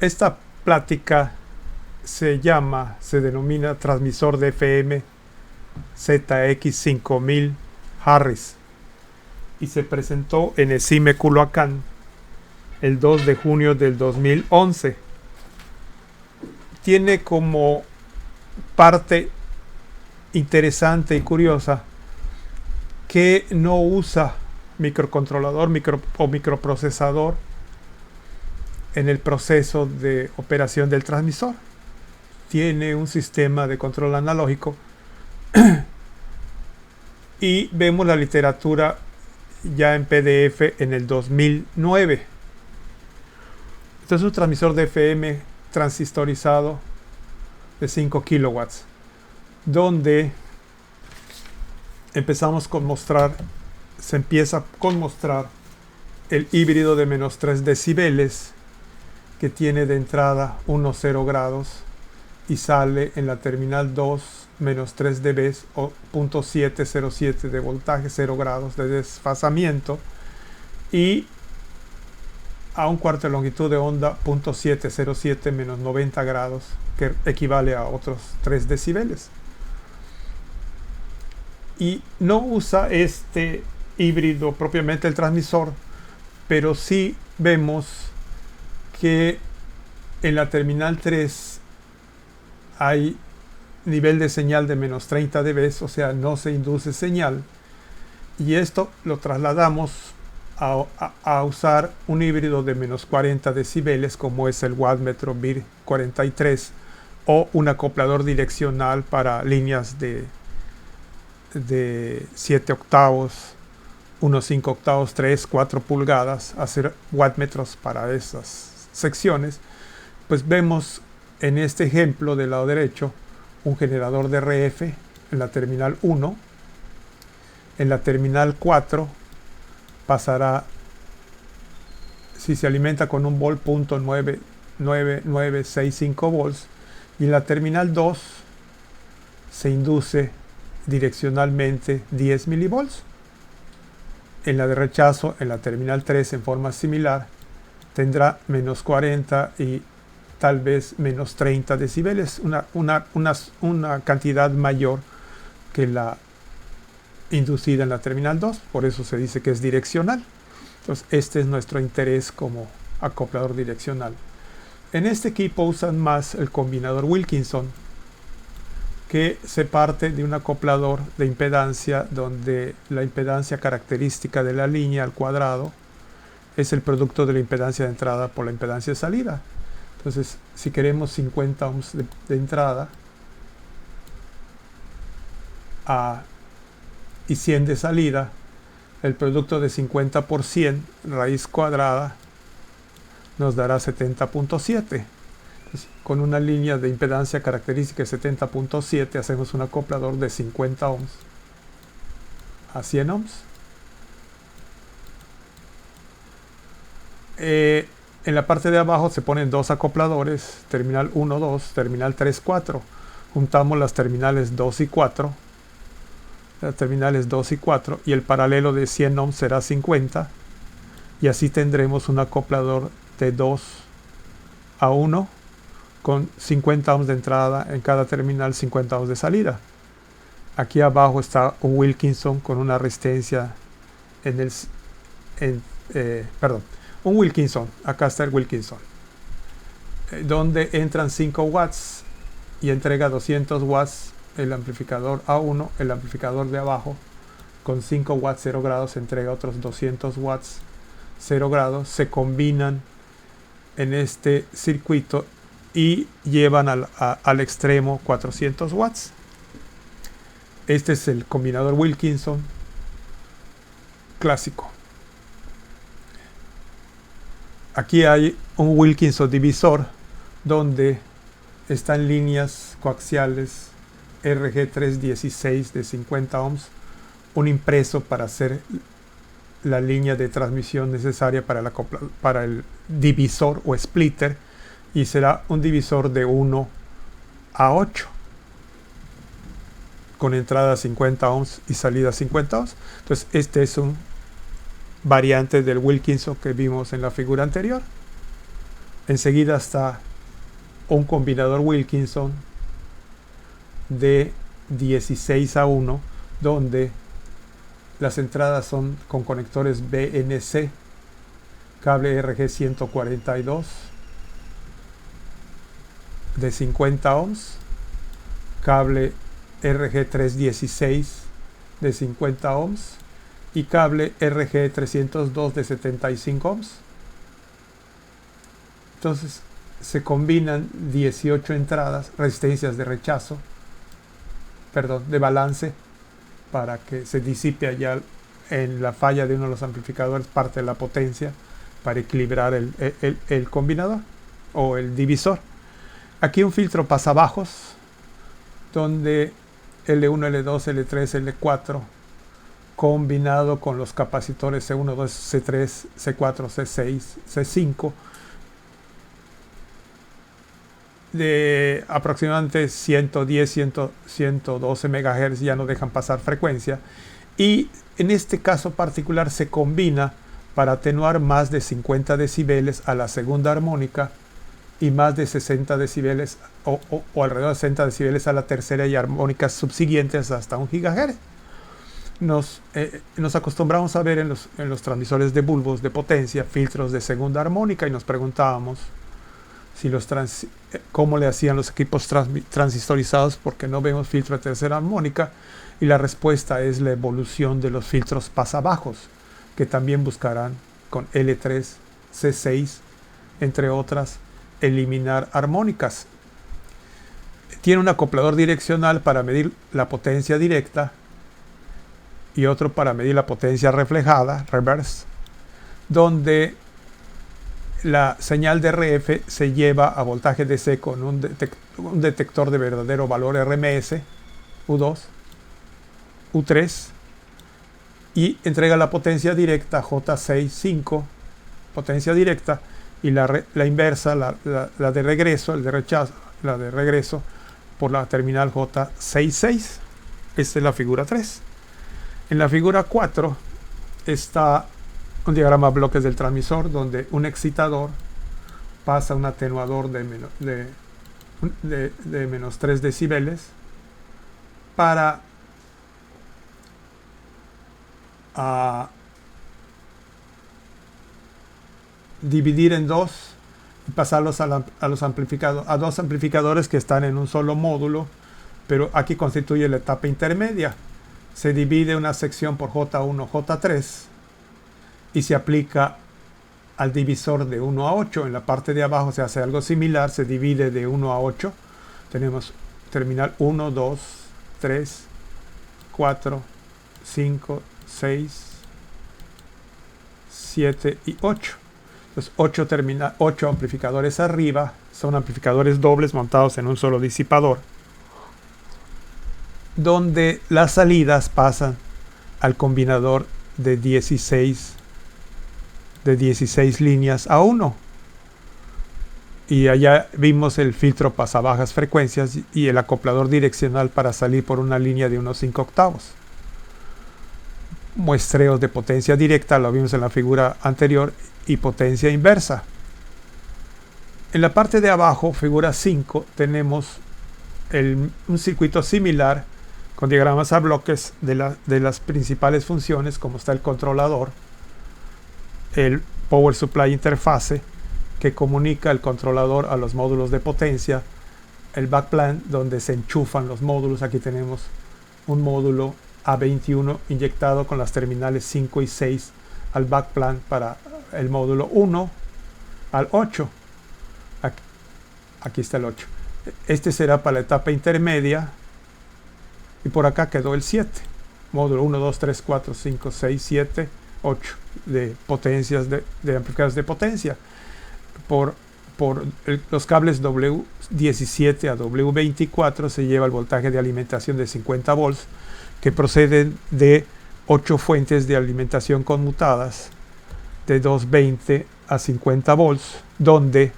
Esta plática se denomina transmisor de FM ZX5000 Harris y se presentó en ESIME Culhuacán el 2 de junio del 2011. Tiene como parte interesante y curiosa que no usa microcontrolador o microprocesador en el proceso de operación del transmisor. Tiene un sistema de control analógico y vemos la literatura ya en PDF en el 2009. Este es un transmisor de FM transistorizado de 5 kilowatts, donde se empieza con mostrar el híbrido de menos 3 decibeles que tiene de entrada unos 0 grados y sale en la terminal 2 menos 3 dB o 0.707 de voltaje, 0 grados de desfasamiento, y a un cuarto de longitud de onda 0.707 menos 90 grados, que equivale a otros 3 decibeles. Y no usa este híbrido propiamente el transmisor, pero sí vemos que en la terminal 3 hay nivel de señal de menos 30 dB, o sea, no se induce señal, y esto lo trasladamos a usar un híbrido de menos 40 decibeles como es el wattmetro BIR 43 o un acoplador direccional para líneas de 7 octavos, unos 5 octavos, 3, 4 pulgadas, hacer wattmetros para esas secciones. Pues vemos en este ejemplo del lado derecho un generador de RF en la terminal 1. En la terminal 4 pasará, si se alimenta con un volt, .99965 volts, y en la terminal 2 se induce direccionalmente 10 milivolts. En la de rechazo, en la terminal 3, en forma similar, tendrá menos 40 y tal vez menos 30 decibeles, una cantidad mayor que la inducida en la terminal 2, por eso se dice que es direccional. Entonces este es nuestro interés como acoplador direccional. En este equipo usan más el combinador Wilkinson, que se parte de un acoplador de impedancia donde la impedancia característica de la línea al cuadrado es el producto de la impedancia de entrada por la impedancia de salida. Entonces, si queremos 50 ohms de entrada y 100 de salida, el producto de 50 por 100 raíz cuadrada nos dará 70.7. Con una línea de impedancia característica de 70.7 hacemos un acoplador de 50 ohms a 100 ohms. En la parte de abajo se ponen dos acopladores, terminal 1, 2, terminal 3, 4. Juntamos las terminales 2 y 4. Las terminales 2 y 4 y el paralelo de 100 ohms será 50. Y así tendremos un acoplador de 2 a 1 con 50 ohms de entrada en cada terminal, 50 ohms de salida. Aquí abajo está un Wilkinson con una resistencia un Wilkinson, acá está el Wilkinson, donde entran 5 watts y entrega 200 watts el amplificador A1, el amplificador de abajo con 5 watts 0 grados entrega otros 200 watts 0 grados, se combinan en este circuito y llevan al extremo 400 watts. Este es el combinador Wilkinson clásico. Aquí hay un Wilkinson divisor donde están líneas coaxiales RG316 de 50 ohms, un impreso para hacer la línea de transmisión necesaria para el divisor o splitter, y será un divisor de 1 a 8 con entrada 50 ohms y salida 50 ohms. Entonces este es un variante del Wilkinson que vimos en la figura anterior. Enseguida está un combinador Wilkinson de 16:1, donde las entradas son con conectores BNC, cable RG142 de 50 ohms, cable RG316 de 50 ohms y cable RG302 de 75 ohms. Entonces se combinan 18 entradas, resistencias de rechazo, de balance, para que se disipe allá en la falla de uno de los amplificadores parte de la potencia para equilibrar el combinador o el divisor. Aquí un filtro pasabajos donde L1, L2, L3, L4 combinado con los capacitores C1, 2, C3, C4, C6, C5 de aproximadamente 110, 112 MHz, ya no dejan pasar frecuencia, y en este caso particular se combina para atenuar más de 50 decibeles a la segunda armónica y más de 60 decibeles o alrededor de 60 decibeles a la tercera y armónicas subsiguientes hasta 1 GHz. Nos acostumbramos a ver en los transmisores de bulbos de potencia filtros de segunda armónica y nos preguntábamos si cómo le hacían los equipos transistorizados, porque no vemos filtro de tercera armónica, y la respuesta es la evolución de los filtros pasabajos, que también buscarán con L3, C6, entre otras, eliminar armónicas. Tiene un acoplador direccional para medir la potencia directa y otro para medir la potencia reflejada, reverse, donde la señal de RF se lleva a voltaje DC con un detector de verdadero valor RMS, U2, U3, y entrega la potencia directa J65, potencia directa, y la inversa, la de regreso, la de regreso por la terminal J66. Esta es la figura 3. En la figura 4 está un diagrama de bloques del transmisor donde un excitador pasa un atenuador de menos 3 decibeles para dividir en dos y pasarlos a dos amplificadores que están en un solo módulo, pero aquí constituye la etapa intermedia. Se divide una sección por J1, J3 y se aplica al divisor de 1 a 8. En la parte de abajo se hace algo similar, se divide de 1 a 8. Tenemos terminal 1, 2, 3, 4, 5, 6, 7 y 8. Los 8 amplificadores arriba son amplificadores dobles montados en un solo disipador, donde las salidas pasan al combinador de 16 líneas a 1. Y allá vimos el filtro pasabajas frecuencias y el acoplador direccional para salir por una línea de unos 5 octavos. Muestreos de potencia directa, lo vimos en la figura anterior, y potencia inversa. En la parte de abajo, figura 5, tenemos un circuito similar con diagramas a bloques de las principales funciones, como está el controlador, el Power Supply Interface, que comunica el controlador a los módulos de potencia, el backplane, donde se enchufan los módulos. Aquí tenemos un módulo A21 inyectado con las terminales 5 y 6 al backplane para el módulo 1 al 8. Aquí está el 8. Este será para la etapa intermedia, y por acá quedó el 7. Módulo 1, 2, 3, 4, 5, 6, 7, 8 de potencias de amplificadores de potencia. Por los cables W17 a W24 se lleva el voltaje de alimentación de 50 volts que proceden de 8 fuentes de alimentación conmutadas de 220 a 50 volts, donde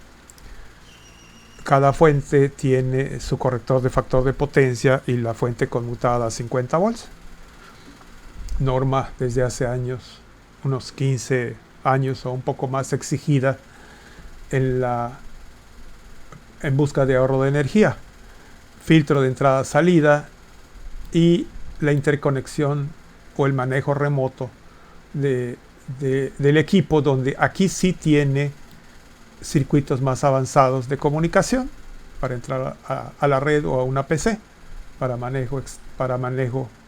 cada fuente tiene su corrector de factor de potencia y la fuente conmutada a 50 volts. Norma desde hace años, unos 15 años o un poco más, exigida en la en busca de ahorro de energía, filtro de entrada-salida y la interconexión o el manejo remoto del equipo, donde aquí sí tiene circuitos más avanzados de comunicación para entrar a la red o a una PC para manejo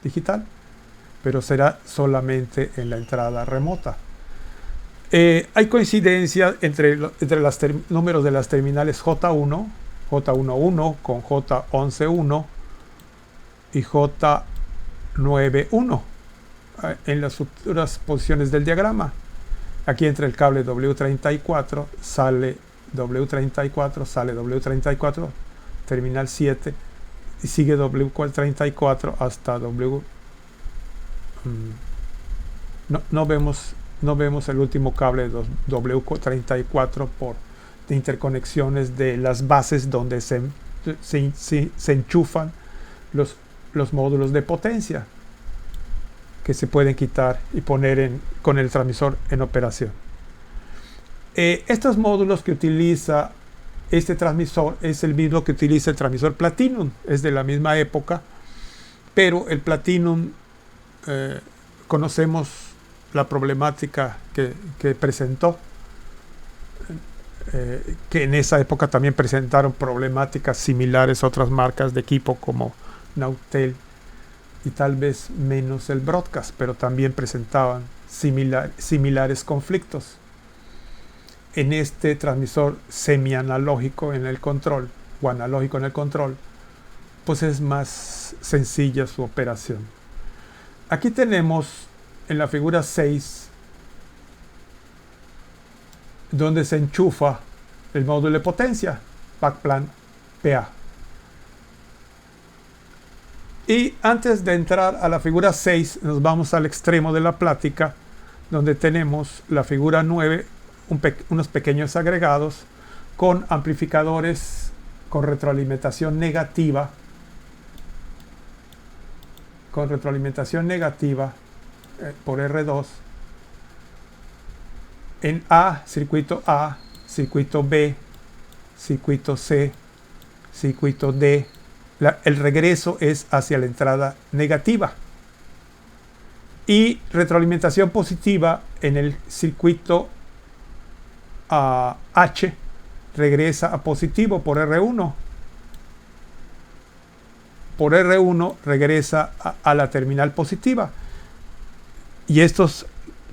digital, pero será solamente en la entrada remota. Hay coincidencia entre los números de las terminales J1, J11 con J11.1 y J91 en las futuras posiciones del diagrama. Aquí entre el cable W34 sale W34, terminal 7, y sigue W34 hasta W. No vemos el último cable de W34 de interconexiones de las bases donde se enchufan los módulos de potencia, que se pueden quitar y poner con el transmisor en operación. Estos módulos que utiliza este transmisor es el mismo que utiliza el transmisor Platinum, es de la misma época, pero el Platinum conocemos la problemática que presentó, que en esa época también presentaron problemáticas similares a otras marcas de equipo como Nautel y tal vez menos el Broadcast, pero también presentaban similares conflictos. En este transmisor semianalógico en el control o analógico en el control, pues es más sencilla su operación. Aquí tenemos en la figura 6 donde se enchufa el módulo de potencia, backplane PA. Y antes de entrar a la figura 6, nos vamos al extremo de la plática, donde tenemos la figura 9, unos pequeños agregados con amplificadores con retroalimentación negativa. Por R2. En A, circuito B, circuito C, circuito D. El regreso es hacia la entrada negativa. Y retroalimentación positiva en el circuito H, regresa a positivo por R1. Por R1 regresa a la terminal positiva. Y estos,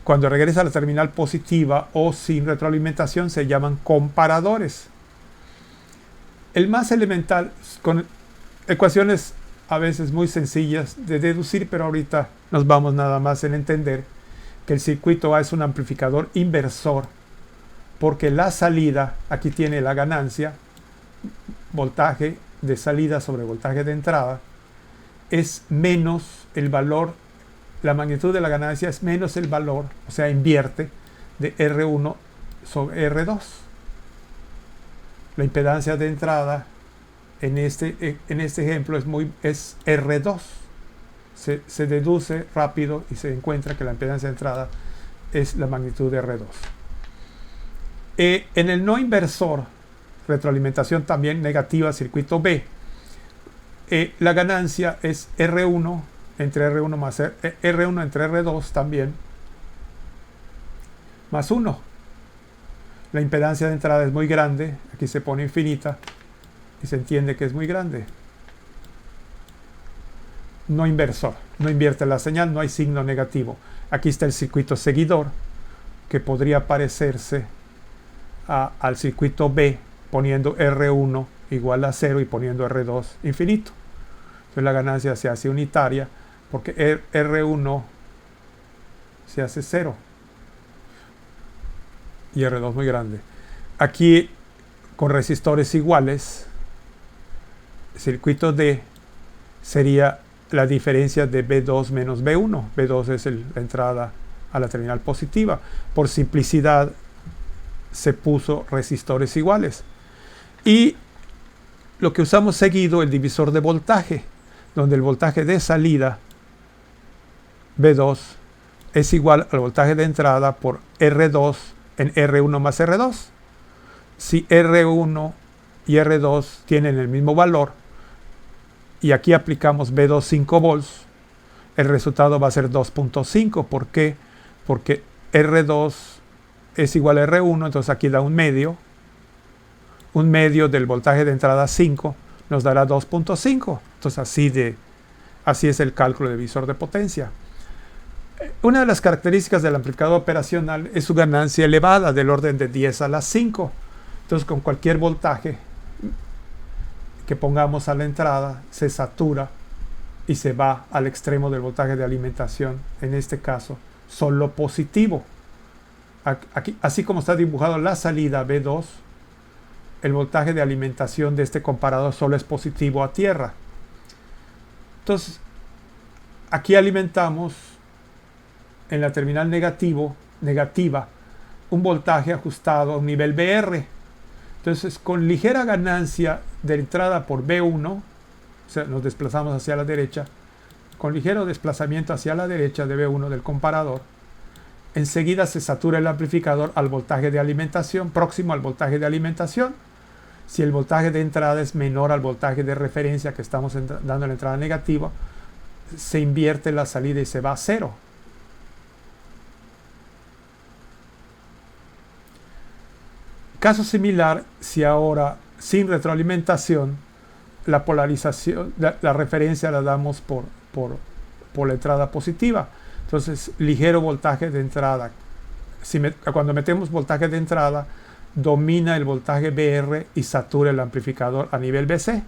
cuando regresa a la terminal positiva o sin retroalimentación, se llaman comparadores. El más elemental, con ecuaciones a veces muy sencillas de deducir, pero ahorita nos vamos nada más en entender que el circuito A es un amplificador inversor, porque la salida, aquí tiene la ganancia, voltaje de salida sobre voltaje de entrada, es menos el valor, la magnitud de la ganancia es menos el valor, o sea, invierte, de R1 sobre R2. La impedancia de entrada en este ejemplo es R2. Se deduce rápido y se encuentra que la impedancia de entrada es la magnitud de R2. En el no inversor, retroalimentación también negativa, circuito B, la ganancia es R1 entre R1 más R1 entre R2 también, más 1. La impedancia de entrada es muy grande, aquí se pone infinita y se entiende que es muy grande. No inversor, no invierte la señal, no hay signo negativo. Aquí está el circuito seguidor, que podría parecerse al circuito B, poniendo R1 igual a 0 y poniendo R2 infinito. Entonces la ganancia se hace unitaria porque R1 se hace 0 y R2 muy grande. Aquí con resistores iguales, circuito D sería la diferencia de B2 menos B1. B2 es la entrada a la terminal positiva. Por simplicidad se puso resistores iguales. Y lo que usamos seguido, el divisor de voltaje, donde el voltaje de salida, B2, es igual al voltaje de entrada por R2 en R1 más R2. Si R1 y R2 tienen el mismo valor, y aquí aplicamos B2 5 volts, el resultado va a ser 2.5. ¿Por qué? Porque R2 es igual a R1, entonces aquí da un medio del voltaje de entrada 5 nos dará 2.5. Entonces así es el cálculo de divisor de potencia. Una de las características del amplificador operacional es su ganancia elevada, del orden de 10 a la 5. Entonces con cualquier voltaje que pongamos a la entrada se satura y se va al extremo del voltaje de alimentación, en este caso solo positivo. Aquí, así como está dibujado la salida B2, el voltaje de alimentación de este comparador solo es positivo a tierra. Entonces aquí alimentamos en la terminal negativa un voltaje ajustado a un nivel BR. Entonces con ligera ganancia de entrada por B1, o sea, nos desplazamos hacia la derecha, con ligero desplazamiento hacia la derecha de B1 del comparador, enseguida se satura el amplificador al voltaje de alimentación, próximo al voltaje de alimentación. Si el voltaje de entrada es menor al voltaje de referencia que estamos dando a la entrada negativa, se invierte la salida y se va a cero. Caso similar, si ahora sin retroalimentación la polarización, la referencia la damos por la entrada positiva. Entonces, ligero voltaje de entrada. Cuando metemos voltaje de entrada, domina el voltaje BR y satura el amplificador a nivel BC.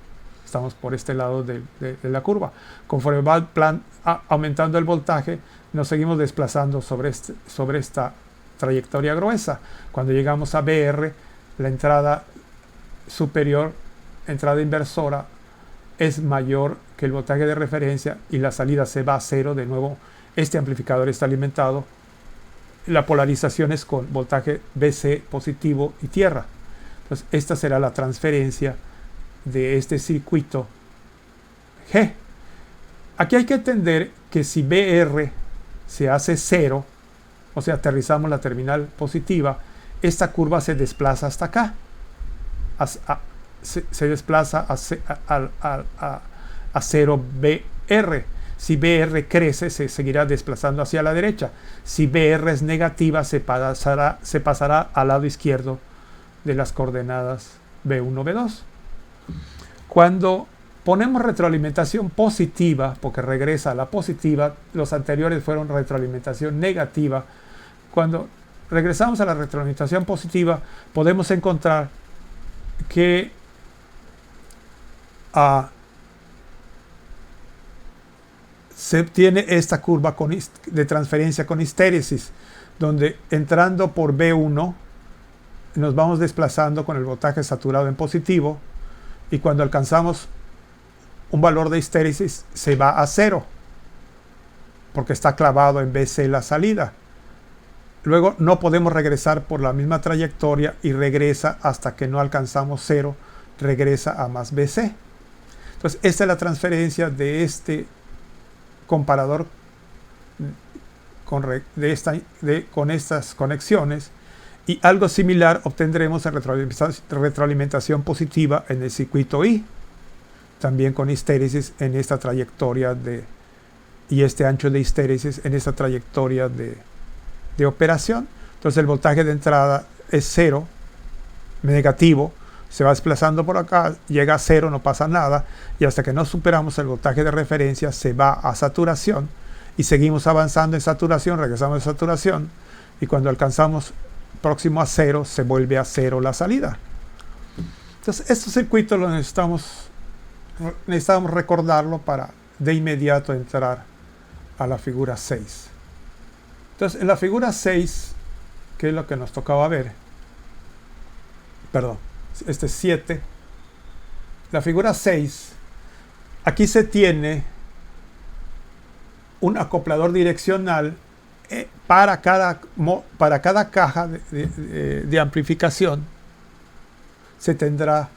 Estamos por este lado de la curva. Conforme va aumentando el voltaje, nos seguimos desplazando sobre esta trayectoria gruesa. Cuando llegamos a BR, la entrada superior, entrada inversora, es mayor que el voltaje de referencia y la salida se va a cero. De nuevo, este amplificador está alimentado. La polarización es con voltaje BC positivo y tierra. Entonces, esta será la transferencia de este circuito G. Aquí hay que entender que si BR se hace cero, o sea, aterrizamos la terminal positiva, esta curva se desplaza hasta acá. Se desplaza a 0 BR. Si BR crece, se seguirá desplazando hacia la derecha. Si BR es negativa, se pasará al lado izquierdo de las coordenadas B1, B2. Cuando ponemos retroalimentación positiva, porque regresa a la positiva, los anteriores fueron retroalimentación negativa. Cuando regresamos a la retroalimentación positiva, podemos encontrar que se tiene esta curva de transferencia con histéresis, donde entrando por B1 nos vamos desplazando con el voltaje saturado en positivo, y cuando alcanzamos un valor de histéresis se va a cero, porque está clavado en BC la salida. Luego no podemos regresar por la misma trayectoria y regresa hasta que no alcanzamos cero, regresa a más BC. Entonces esta es la transferencia de este comparador con estas conexiones, y algo similar obtendremos en retroalimentación positiva en el circuito I, también con histéresis en esta trayectoria y este ancho de histéresis en esta trayectoria de operación. Entonces el voltaje de entrada es cero, negativo, se va desplazando por acá, llega a cero, no pasa nada, y hasta que no superamos el voltaje de referencia se va a saturación, y seguimos avanzando en saturación, regresamos a saturación, y cuando alcanzamos próximo a cero, se vuelve a cero la salida. Entonces estos circuitos los necesitamos recordarlo para de inmediato entrar a la figura 6. Entonces en la figura 6, que es lo que nos tocaba ver, este es 7, la figura 6, aquí se tiene un acoplador direccional para cada caja de amplificación. Se tendrá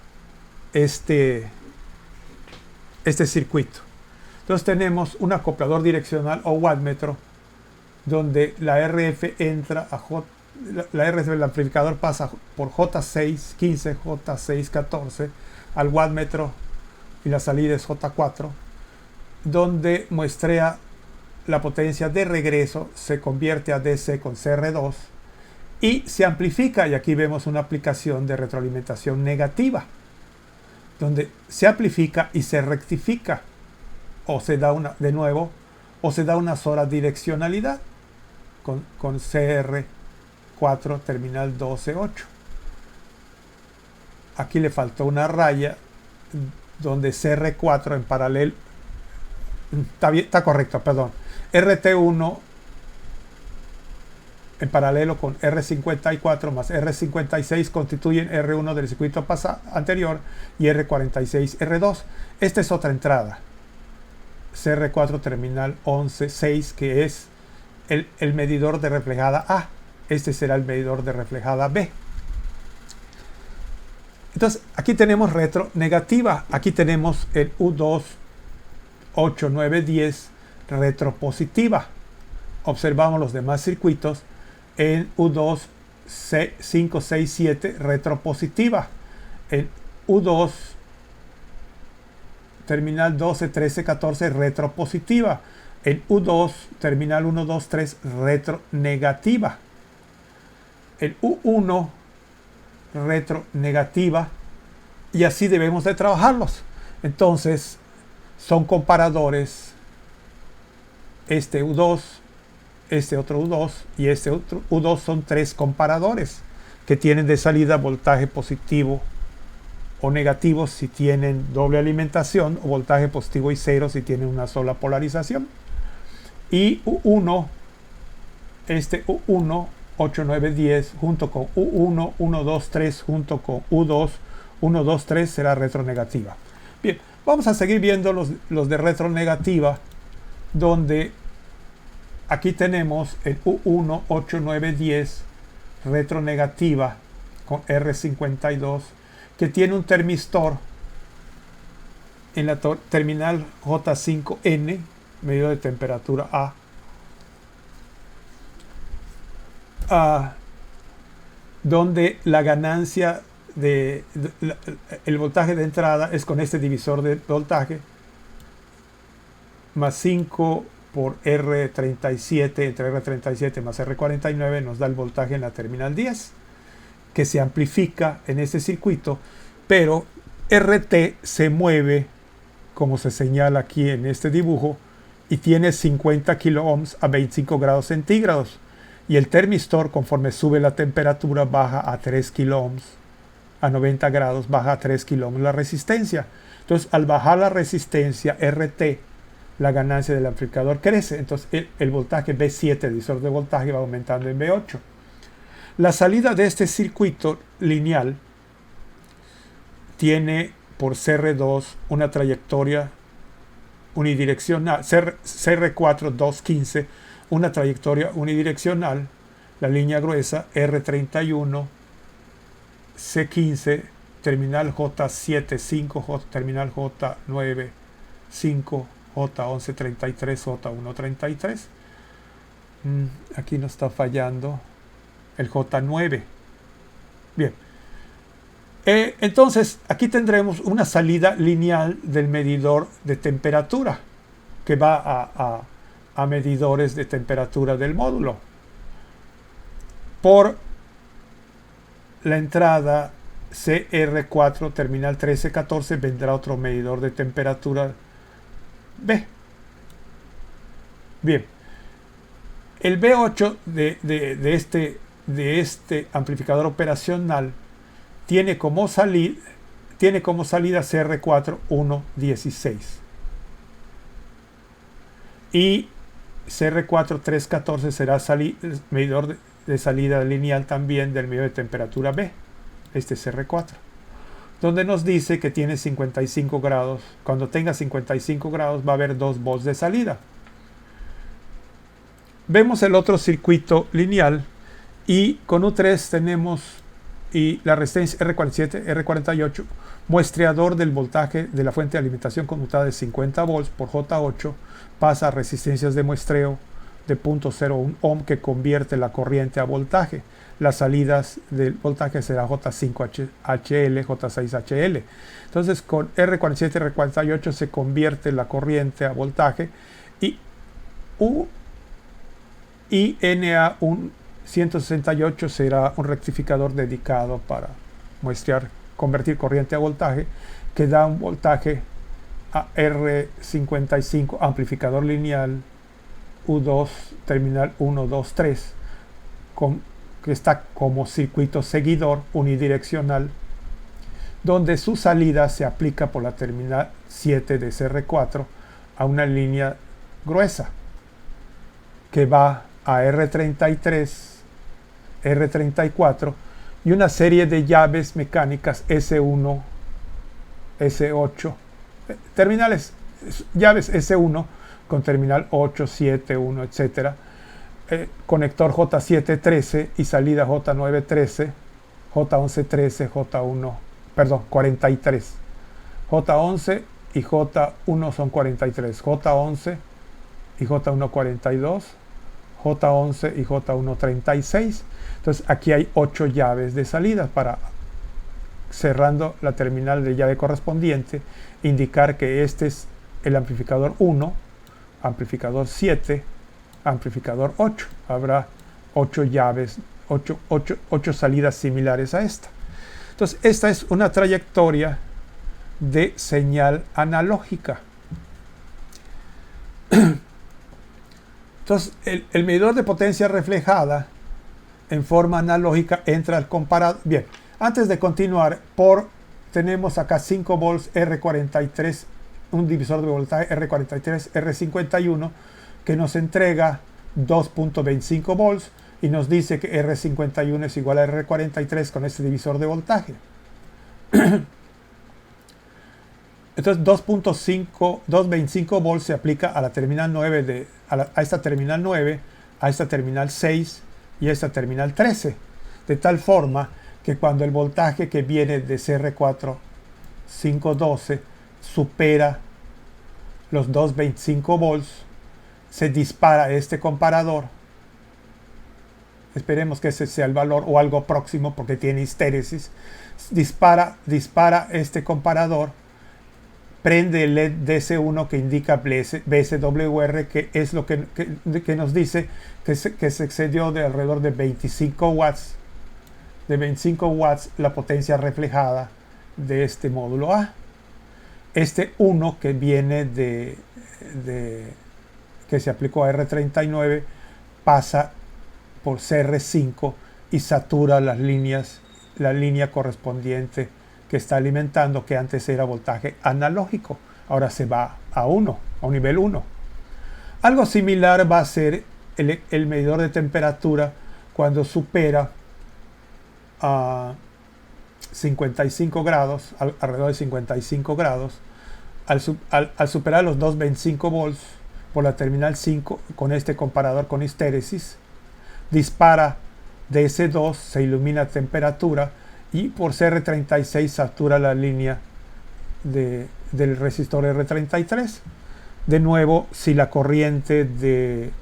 este circuito. Entonces tenemos un acoplador direccional o wattmetro, donde la RF entra la R del amplificador pasa por J615, J614 al wattmetro y la salida es J4, donde muestrea la potencia de regreso, se convierte a DC con CR2 y se amplifica, y aquí vemos una aplicación de retroalimentación negativa, donde se amplifica y se rectifica, o se da una, de nuevo, o se da una sola direccionalidad con CR4 terminal 12.8. Aquí le faltó una raya donde CR4 en paralelo, está correcto, perdón, RT1 en paralelo con R54 más R56 constituyen R1 del circuito anterior y R46 R2. Esta es otra entrada, CR4 terminal 11.6, que es el medidor de reflejada A. Este será el medidor de reflejada B. Entonces aquí tenemos retro negativa, aquí tenemos el U2 8, 9, 10 retro positiva. Observamos los demás circuitos en U2 5, 6, 7 retro positiva, en U2 terminal 12, 13, 14 retro positiva, en U2 terminal 1, 2, 3 retro negativa, el U1 retro negativa, y así debemos de trabajarlos. Entonces son comparadores, este U2, este otro U2 y este otro U2 son tres comparadores que tienen de salida voltaje positivo o negativo si tienen doble alimentación, o voltaje positivo y cero si tienen una sola polarización. Y U1, este U1 8, 9, 10 junto con U1, 1, 2, 3 junto con U2, 1, 2, 3 será retronegativa. Bien, vamos a seguir viendo los de retronegativa, donde aquí tenemos el U1, 8, 9, 10 retronegativa con R52, que tiene un termistor en la terminal J5N, medidor de temperatura A, donde la ganancia el voltaje de entrada es con este divisor de voltaje, más 5 por R37, entre R37 más R49 nos da el voltaje en la terminal 10, que se amplifica en este circuito, pero RT se mueve, como se señala aquí en este dibujo, y tiene 50 kilo ohms a 25 grados centígrados, y el termistor, conforme sube la temperatura, baja a 3 kilo ohms, a 90 grados baja a 3 kilo ohms la resistencia. Entonces, al bajar la resistencia RT, la ganancia del amplificador crece. Entonces el voltaje B7, el divisor de voltaje, va aumentando en B8. La salida de este circuito lineal tiene por CR2 una trayectoria unidireccional, CR4 215, una trayectoria unidireccional, la línea gruesa R31, C15, terminal J7, 5, terminal J9, 5, J1133, J133. Aquí nos está fallando el J9. Bien. Entonces, aquí tendremos una salida lineal del medidor de temperatura que va a medidores de temperatura del módulo. Por la entrada CR4 terminal 1314 vendrá otro medidor de temperatura B. Bien, el B8 de este amplificador operacional tiene como salida CR4 1.16 y CR4 314 será medidor de salida lineal también del medidor de temperatura B, este CR4, donde nos dice que tiene 55 grados. Cuando tenga 55 grados va a haber 2 volts de salida. Vemos el otro circuito lineal y con U3 tenemos y la resistencia R47, R48, muestreador del voltaje de la fuente de alimentación conmutada de 50 volts por J8, pasa a resistencias de muestreo de 0.01 ohm que convierte la corriente a voltaje. Las salidas del voltaje será J5HL, J6HL. Entonces con R47 y R48 se convierte la corriente a voltaje y NA168 será un rectificador dedicado para muestrear, convertir corriente a voltaje, que da un voltaje a R55, amplificador lineal U2, terminal 1, 2, 3, que está como circuito seguidor unidireccional, donde su salida se aplica por la terminal 7 de CR4 a una línea gruesa que va a R33, R34 y una serie de llaves mecánicas S1, S8, terminales, llaves S1 con terminal 8, 7, 1, etc. Conector J713 y salida J913, J1113, J1, perdón, 43. J11 y J1 son 43, J11 y J1 42, J11 y J1 36. Entonces aquí hay 8 llaves de salida para, cerrando la terminal de llave correspondiente, indicar que este es el amplificador 1, amplificador 7, amplificador 8. Habrá 8 llaves, 8 salidas similares a esta. Entonces esta es una trayectoria de señal analógica. Entonces el medidor de potencia reflejada en forma analógica entra al comparador. Bien, antes de continuar, tenemos acá 5 volts R43, un divisor de voltaje R43, R51, que nos entrega 2.25 volts y nos dice que R51 es igual a R43 con este divisor de voltaje. Entonces 2.25 volts se aplica a la terminal 9, a esta terminal 9, a esta terminal 6 y a esta terminal 13. De tal forma que cuando el voltaje que viene de CR4 512 supera los 2.25 volts, se dispara este comparador. Esperemos que ese sea el valor o algo próximo porque tiene histéresis. Dispara este comparador, prende el LED DC1 que indica BSWR, que es lo que nos dice que se excedió de alrededor de 25 watts. De 25 watts la potencia reflejada de este módulo A. Este 1 que viene que se aplicó a R39 pasa por CR5 y satura la línea correspondiente que está alimentando, que antes era voltaje analógico, ahora se va a 1, a un nivel 1. Algo similar va a ser el medidor de temperatura cuando supera a 55 grados, alrededor de 55 grados, al superar los 2.25 volts por la terminal 5 con este comparador con histéresis, dispara DS2, se ilumina a temperatura y por CR36 satura la línea del resistor R33. De nuevo, si la corriente del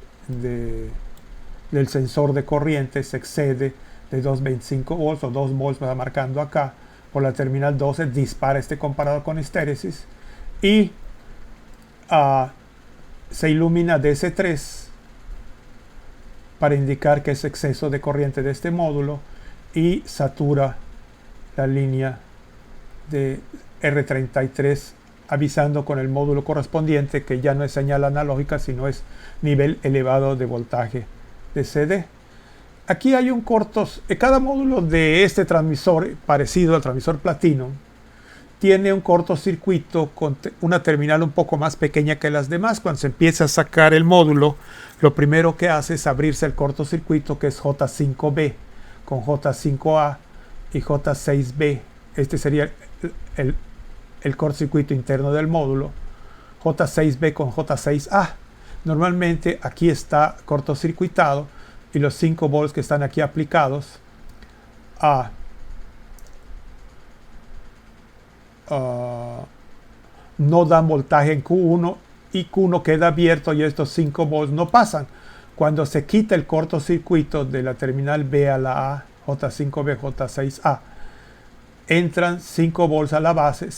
sensor de corriente se excede de 2.25 volts o 2 volts, me va marcando acá, por la terminal 12 dispara este comparador con histéresis y se ilumina DS3 para indicar que es exceso de corriente de este módulo y satura la línea de R33, avisando con el módulo correspondiente que ya no es señal analógica, sino es nivel elevado de voltaje de CD. Aquí hay un cada módulo de este transmisor, parecido al transmisor platino, tiene un cortocircuito con una terminal un poco más pequeña que las demás. Cuando se empieza a sacar el módulo, lo primero que hace es abrirse el cortocircuito, que es J5B con J5A y J6B. Este sería el cortocircuito interno del módulo. J6B con J6A. Normalmente aquí está cortocircuitado y los 5 volts que están aquí aplicados no dan voltaje en Q1 y Q1 queda abierto y estos 5 volts no pasan. Cuando se quita el cortocircuito de la terminal B a la A, J5B, J6A, entran 5 volts a la base,